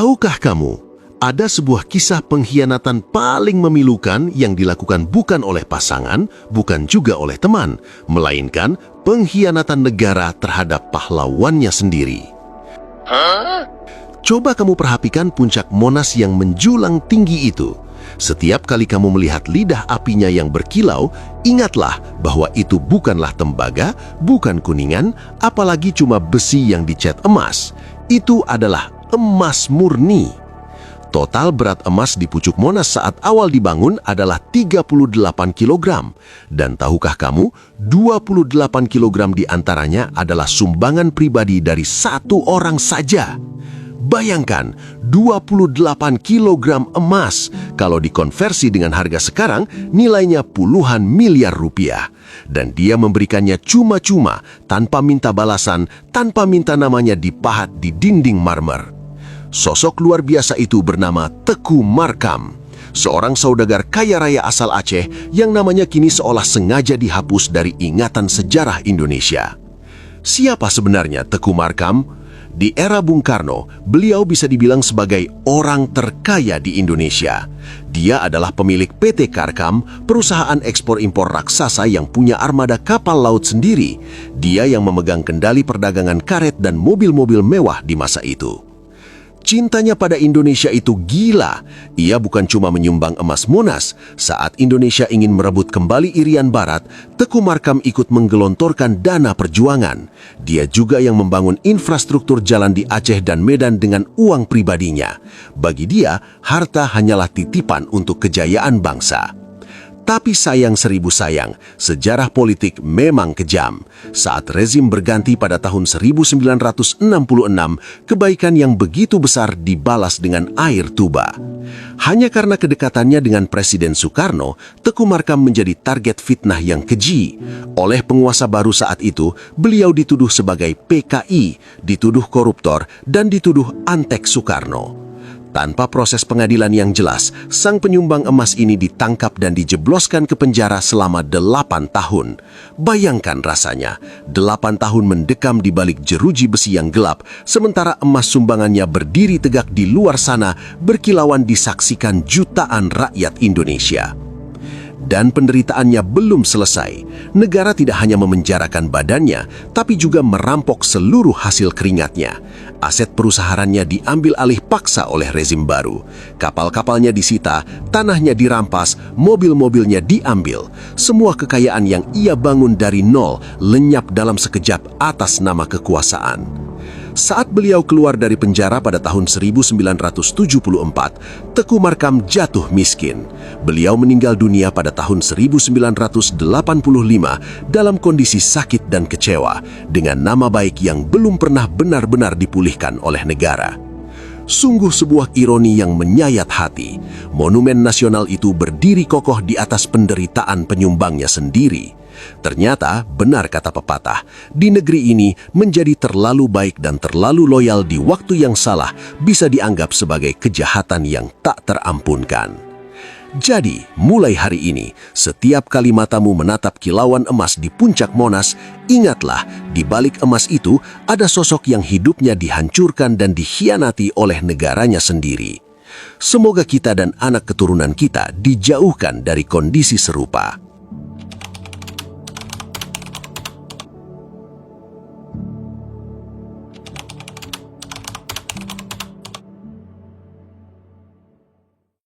Tahukah kamu, ada sebuah kisah pengkhianatan paling memilukan yang dilakukan bukan oleh pasangan, bukan juga oleh teman, melainkan pengkhianatan negara terhadap pahlawannya sendiri. Coba kamu perhatikan puncak Monas yang menjulang tinggi itu. Setiap kali kamu melihat lidah apinya yang berkilau, ingatlah bahwa itu bukanlah tembaga, bukan kuningan, apalagi cuma besi yang dicat emas. Itu adalah emas murni. Total berat emas di pucuk Monas saat awal dibangun adalah 38 kg. Dan tahukah kamu, 28 kg diantaranya adalah sumbangan pribadi dari satu orang saja. Bayangkan, 28 kg emas, kalau dikonversi dengan harga sekarang, nilainya puluhan miliar rupiah. Dan dia memberikannya cuma-cuma, tanpa minta balasan, tanpa minta namanya dipahat di dinding marmer. Sosok luar biasa itu bernama Teku Markam, seorang saudagar kaya raya asal Aceh yang namanya kini seolah sengaja dihapus dari ingatan sejarah Indonesia. Siapa sebenarnya Teku Markam? Di era Bung Karno, beliau bisa dibilang sebagai orang terkaya di Indonesia. Dia adalah pemilik PT Karkam, perusahaan ekspor-impor raksasa yang punya armada kapal laut sendiri. Dia yang memegang kendali perdagangan karet dan mobil-mobil mewah di masa itu. Cintanya pada Indonesia itu gila. Ia bukan cuma menyumbang emas Monas. Saat Indonesia ingin merebut kembali Irian Barat, Teku Markam ikut menggelontorkan dana perjuangan. Dia juga yang membangun infrastruktur jalan di Aceh dan Medan dengan uang pribadinya. Bagi dia, harta hanyalah titipan untuk kejayaan bangsa. Tapi sayang seribu sayang, sejarah politik memang kejam. Saat rezim berganti pada tahun 1966, kebaikan yang begitu besar dibalas dengan air tuba. Hanya karena kedekatannya dengan Presiden Soekarno, Teku Markam menjadi target fitnah yang keji. Oleh penguasa baru saat itu, beliau dituduh sebagai PKI, dituduh koruptor, dan dituduh antek Soekarno. Tanpa proses pengadilan yang jelas, sang penyumbang emas ini ditangkap dan dijebloskan ke penjara selama 8 tahun. Bayangkan rasanya, 8 tahun mendekam di balik jeruji besi yang gelap, sementara emas sumbangannya berdiri tegak di luar sana, berkilauan disaksikan jutaan rakyat Indonesia. Dan penderitaannya belum selesai. Negara tidak hanya memenjarakan badannya, tapi juga merampok seluruh hasil keringatnya. Aset perusahaannya diambil alih paksa oleh rezim baru. Kapal-kapalnya disita, tanahnya dirampas, mobil-mobilnya diambil. Semua kekayaan yang ia bangun dari nol lenyap dalam sekejap atas nama kekuasaan. Saat beliau keluar dari penjara pada tahun 1974, Teku Markam jatuh miskin. Beliau meninggal dunia pada tahun 1985 dalam kondisi sakit dan kecewa, dengan nama baik yang belum pernah benar-benar dipulihkan oleh negara. Sungguh sebuah ironi yang menyayat hati. Monumen nasional itu berdiri kokoh di atas penderitaan penyumbangnya sendiri. Ternyata, benar kata pepatah, di negeri ini menjadi terlalu baik dan terlalu loyal di waktu yang salah bisa dianggap sebagai kejahatan yang tak terampunkan. Jadi, mulai hari ini, setiap kali matamu menatap kilauan emas di puncak Monas, ingatlah, di balik emas itu ada sosok yang hidupnya dihancurkan dan dikhianati oleh negaranya sendiri. Semoga kita dan anak keturunan kita dijauhkan dari kondisi serupa.